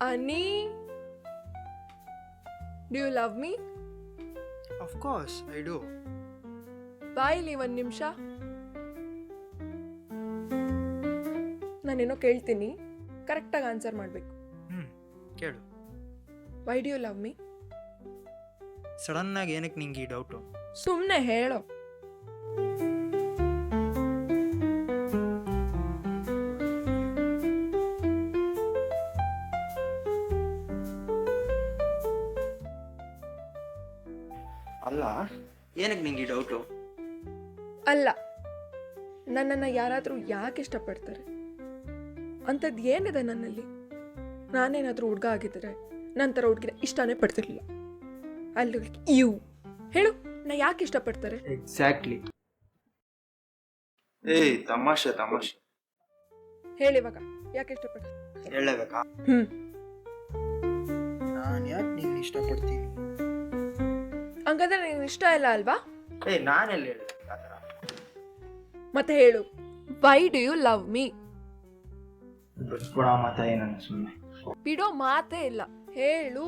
Annie, do you love me? Of course, I do. ಬಾ ಇಲ್ಲಿ ಒಂದು ನಿಮಿಷ. ನಾನೇನೋ ಕೇಳ್ತೀನಿ, ಕರೆಕ್ಟಾಗಿ ಆನ್ಸರ್ ಮಾಡಬೇಕು. ಕೇಳು. Why do you love me? ಸಡನ್ನಾಗಿ ಏನಕ್ಕೆ ನಿಂಗೆ ಈ ಡೌಟು? ಸುಮ್ಮನೆ ಹೇಳೋ. ಅಲ್ಲ, ಏನಕ್ಕೆ ನಿಂಗೆ ಈ ಡೌಟು? ಅಲ್ಲ, ನನ್ನನ್ನು ಯಾರಾದರೂ ಯಾಕೆ ಇಷ್ಟಪಡ್ತಾರೆ? ಅಂಥದ್ದು ಏನಿದೆ ನನ್ನಲ್ಲಿ? ನಾನೇನಾದರೂ ಹುಡುಗ ಆಗಿದ್ದರೆ ನಂತರ ಹುಡುಗಿನ ಇಷ್ಟನೇ ಪಡ್ತಿರ್ಲಿಲ್ಲ. ಅಲ್ಲಿ ಇವು ಹೇಳು, ನಾ ಯಾಕೆ ಇಷ್ಟಪಡ್ತಾರೆ? ಎಕ್ಸಾಕ್ಟ್ಲಿ. ಏಯ್, ತಮಾಷೆ ತಮಾಷೆ. ಹೇಳಿವಾಗ ಯಾಕೆ ಇಷ್ಟಪಡ್ತಾರೆ? ಹೇಳಬೇಕಾ? ನಾನು ಯಾಕೆ ನಿನ್ನ ಇಷ್ಟಪಡ್ತೀನಿ? ಹಂಗಾದ್ರೆ ನೀನು ಇಷ್ಟ ಇಲ್ಲ ಅಲ್ವಾ? ಏಯ್, ನಾನೆಲ್ಲ ಹೇಳಿದೆ ಆ ಥರ? ಮತ್ತೆ ಹೇಳು, why do you love me? ಬಿಟ್ಬಿಡ ಮಾತಾ, ಏನನ್ನ ಸುಮ್ಮನೆ. ಬಿಡೋ ಮಾತೇ ಇಲ್ಲ, ಹೇಳು.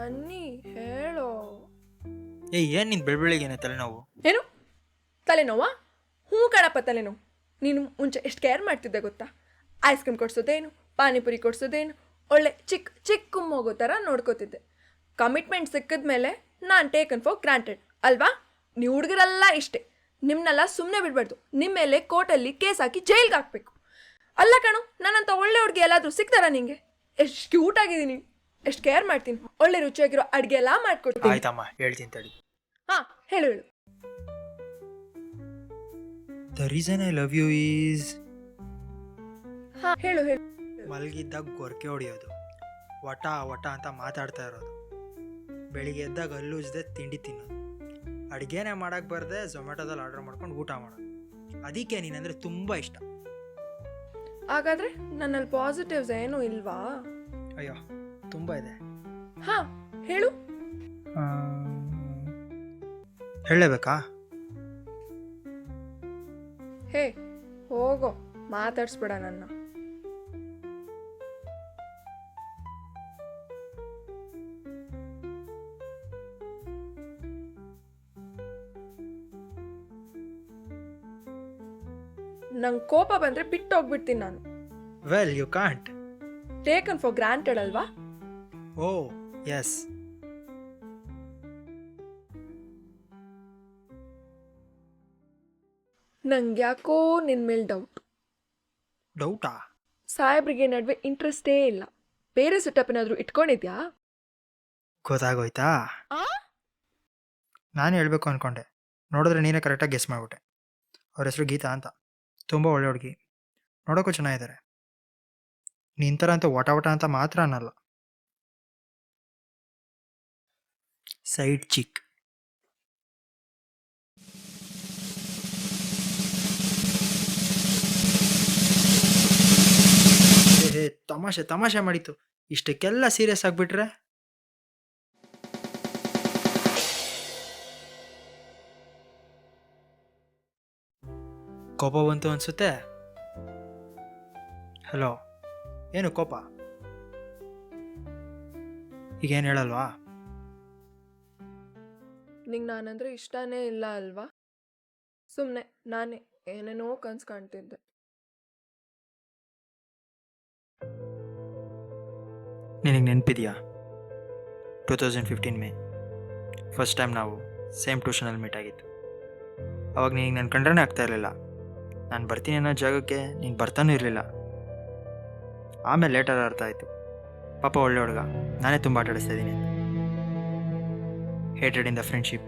ಅನ್ನಿ ಹೇಳೋ. ಏಯ್, ಏನು ನಿನ್ನ ಬೆಳಬೆಳಿಗ್ಗೆನೆ ತಲೆನೋವು? ಏನು ತಲೆನೋವಾ? ಹ್ಞೂ ಕಣಪ್ಪ, ತಲೆನೋವು. ನೀನು ಮುಂಚೆ ಎಷ್ಟು ಕೇರ್ ಮಾಡ್ತಿದ್ದೆ ಗೊತ್ತಾ? ಐಸ್ ಕ್ರೀಮ್ ಕೊಡ್ಸೋದೇನು, ಪಾನಿಪುರಿ ಕೊಡ್ಸೋದೇನು, ಒಳ್ಳೆ ಚಿಕ್ಕ ಚಿಕ್ಕ ಮಗು ಥರ ನೋಡ್ಕೋತಿದ್ದೆ. ಕಮಿಟ್ಮೆಂಟ್ ಸಿಕ್ಕಿದ ಮೇಲೆ ನಾನು ಟೇಕನ್ ಫಾರ್ ಗ್ರಾಂಟೆಡ್ ಅಲ್ವಾ? ನೀವು ಹುಡುಗರೆಲ್ಲ ಇಷ್ಟೇ, ನಿಮ್ಮನ್ನೆಲ್ಲ ಸುಮ್ಮನೆ ಬಿಡಬಾರ್ದು. ನಿಮ್ಮ ಮೇಲೆ ಕೋರ್ಟಲ್ಲಿ ಕೇಸ್ ಹಾಕಿ ಜೈಲ್ಗೆ ಹಾಕಬೇಕು. ಅಲ್ಲ ಕಣು, ನಾನಂತ ಒಳ್ಳೆ ಹುಡುಗಿ ಎಲ್ಲಾದರೂ ಸಿಗ್ತಾರಾ ನಿಂಗೆ? ಎಷ್ಟು ಕ್ಯೂಟ್ ಆಗಿದ್ದೀನಿ, ಎಷ್ಟು ಕೇರ್ ಮಾಡ್ತೀನಿ, ಒಳ್ಳೆ ರುಚಿಯಾಗಿರೋ ಅಡುಗೆ ಎಲ್ಲ ಮಾಡ್ಕೊಡ್ತೀನಿ. ಆಯ್ತಮ್ಮ, ಹೇಳ್ತೀನಿ ತಡಿ. ಹಾಂ, ಹೇಳು ಹೇಳು. The reason I love you is... ಹಾಂ, ಹೇಳು ಹೇಳು. ಮಲಗಿದ್ದಾಗ ಗೊರಕೆ ಹೊಡೆಯೋದು, ವಟ ವಟ ಅಂತ ಮಾತಾಡ್ತಾ ಇರೋದು, ಬೆಳಿಗ್ಗೆ ಎದ್ದಾಗ ಹಲ್ಲುಜ್ದೆ ತಿಂಡಿ ತಿನ್ನೋದು, ಅಡುಗೆನೇ ಮಾಡೋಕ್ಕೆ ಬರದೆ ಝೊಮ್ಯಾಟೋದಲ್ಲಿ ಆರ್ಡರ್ ಮಾಡ್ಕೊಂಡು ಊಟ ಮಾಡೋದು. ಅದಕ್ಕೆ ನೀನಂದರೆ ತುಂಬ ಇಷ್ಟ. ಹಾಗಾದರೆ ನನ್ನಲ್ಲಿ ಪಾಸಿಟಿವ್ಸ್ ಏನೂ ಇಲ್ವಾ? ಅಯ್ಯೋ, ತುಂಬ ಇದೆ. ಹಾಂ, ಹೇಳು. ಹೇಳಬೇಕಾ? ಹೇ ಹೋಗೋ, ಮಾತಾಡ್ಸ್ಬೇಡ ನನ್ನ. ನಂಗೆ ಕೋಪ ಬಂದರೆ ಬಿಟ್ಟು ಹೋಗ್ಬಿಡ್ತೀನಿ ನಾನು. Well, you can't. Taken for granted ಅಲ್ವಾ? Oh yes. ನಂಗೆ ಯಾಕೋ ನಿನ್ನ ಮೇಲೆ ಡೌಟ್. ಡೌಟಾ? ಸಾಹೇಬ್ರಿಗೆ ನಡುವೆ ಇಂಟ್ರೆಸ್ಟೇ ಇಲ್ಲ. ಬೇರೆ ಸೆಟಪ್ ಏನಾದರೂ ಇಟ್ಕೊಂಡಿದ್ಯಾ? ಗೊತ್ತಾಗೋಯ್ತಾ? ನಾನು ಹೇಳಬೇಕು ಅಂದ್ಕೊಂಡೆ, ನೋಡಿದ್ರೆ ನೀನೇ ಕರೆಕ್ಟಾಗಿ ಗೆಸ್ ಮಾಡಿಬಿಟ್ಟೆ. ಅವ್ರ ಹೆಸರು ಗೀತಾ ಅಂತ, ತುಂಬ ಒಳ್ಳೆ ಹುಡುಗಿ, ನೋಡೋಕ್ಕೂ ಚೆನ್ನಾಗಿದ್ದಾರೆ. ನಿನ್ನ ಥರ ಅಂತ ವಟ ವಟ ಅಂತ ಮಾತ್ರ ಅನ್ನಲ್ಲ, ಸೈಡ್ ಚಿಕ್. ಹೇ, ತಮಾಷೆ ತಮಾಷೆ ಮಾಡಿತ್ತು, ಇಷ್ಟಕ್ಕೆಲ್ಲ ಸೀರಿಯಸ್ ಆಗಿಬಿಟ್ರೆ? ಕೋಪ ಬಂತು ಅನ್ಸುತ್ತೆ. ಹಲೋ, ಏನು ಕೋಪ? ಈಗೇನು ಹೇಳಲ್ವಾ? ನಿಂಗೆ ನಾನಂದ್ರೆ ಇಷ್ಟನೇ ಇಲ್ಲ ಅಲ್ವಾ? ಸುಮ್ಮನೆ ನಾನೇ ಏನೇನೋ ಕನ್ಸು ಕಾಣ್ತಿದ್ದೆ. ನಿನಗೆ ನೆನಪಿದೆಯಾ 2015 ಮೇ ಫಸ್ಟ್ ಟೈಮ್ ನಾವು ಸೇಮ್ ಟ್ಯೂಷನಲ್ಲಿ ಮೀಟ್ ಆಗಿತ್ತು. ಅವಾಗ ನಿನಗೆ ನನ್ನ ಕಂಡ್ರೇ ಆಗ್ತಾ ಇರಲಿಲ್ಲ. ನಾನು ಬರ್ತೀನಿ ಅನ್ನೋ ಜಾಗಕ್ಕೆ ನೀನು ಬರ್ತಾನೂ ಇರಲಿಲ್ಲ. ಆಮೇಲೆ ಲೇಟರ್ ಅರ್ಥ ಆಯಿತು, ಪಾಪ ಒಳ್ಳೆ ಹುಡುಗ, ನಾನೇ ತುಂಬ ಆಟ ಆಡಿಸ್ತಾ ಇದ್ದೀನಿ. ಹೇಟೆಡ್ ಇಂದ ಫ್ರೆಂಡ್ಶಿಪ್,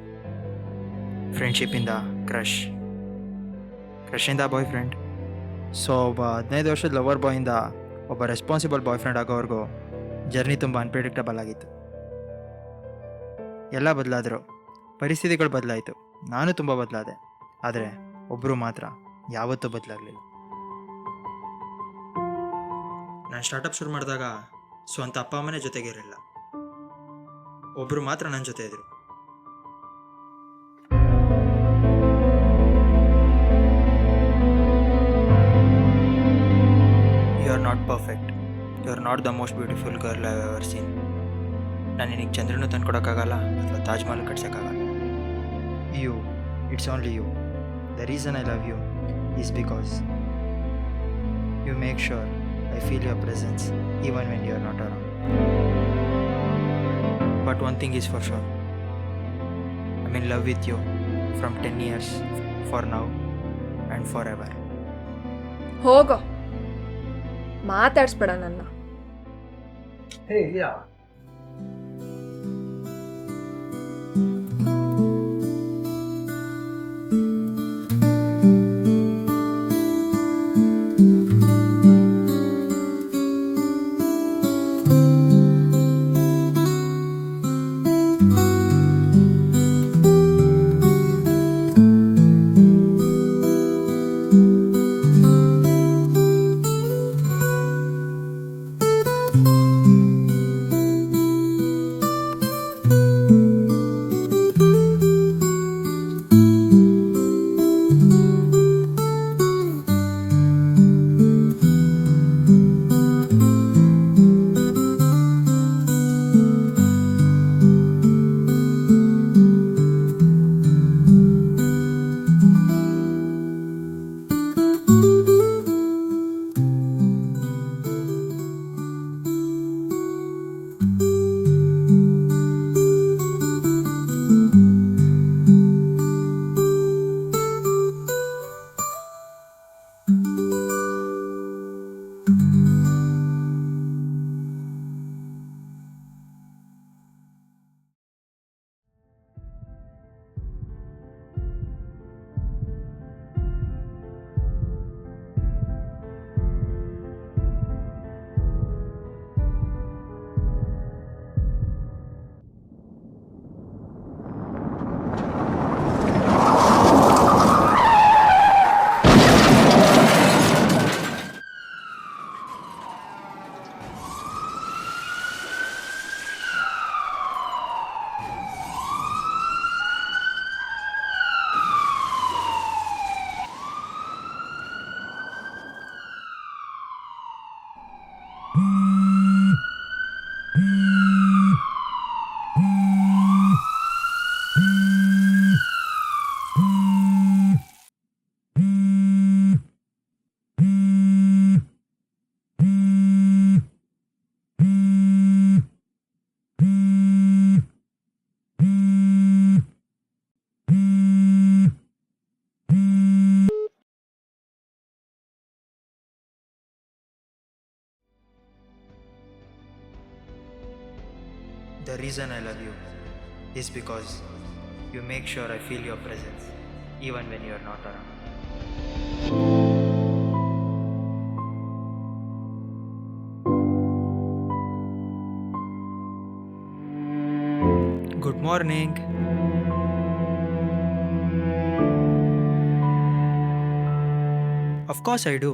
ಫ್ರೆಂಡ್ಶಿಪ್ಪಿಂದ ಕ್ರಷಿಂದ ಬಾಯ್ ಫ್ರೆಂಡ್. ಸೊ ಒಬ್ಬ 15 ವರ್ಷದ ಲವರ್ ಬಾಯಿಂದ ಒಬ್ಬ ರೆಸ್ಪಾನ್ಸಿಬಲ್ ಬಾಯ್ ಫ್ರೆಂಡ್ ಆಗೋವರೆಗೂ ಜರ್ನಿ ತುಂಬ ಅನ್ಪ್ರಿಡಿಕ್ಟಬಲ್ ಆಗಿತ್ತು. ಎಲ್ಲ ಬದಲಾದರು, ಪರಿಸ್ಥಿತಿಗಳು ಬದಲಾಯಿತು, ನಾನು ತುಂಬ ಬದಲಾದೆ. ಆದರೆ ಒಬ್ಬರು ಮಾತ್ರ ಯಾವತ್ತೂ ಬದಲಾಗಲಿಲ್ಲ. ನಾನು ಸ್ಟಾರ್ಟಪ್ ಶುರು ಮಾಡಿದಾಗ ಸ್ವಂತ ಅಪ್ಪ ಅಮ್ಮನೇ ಜೊತೆಗೆ ಇರಲಿಲ್ಲ. ಒಬ್ಬರು ಮಾತ್ರ ನನ್ನ ಜೊತೆ ಇದ್ರು. You are not perfect. You are not the most beautiful girl I ever seen. ನಾನು ನಿನಗೆ ಚಂದ್ರನೂ ತಂದ್ಕೊಡೋಕ್ಕಾಗಲ್ಲ ಅಥವಾ ತಾಜ್ ಮಹಲ್ ಕಟ್ಸೋಕ್ಕಾಗಲ್ಲ. You, it's only you. The reason I love you is because you make sure I feel your presence even when you are not around. But one thing is for sure, I mean love with you from 10 years, for now and forever. ಹೋಗೋ, ಮಾತಾಡ್ಸ್ಬೇಡ ನನ್ನ. Hey, yeah. The reason I love you is because you make sure I feel your presence even when you are not around. Good morning. Of course I do.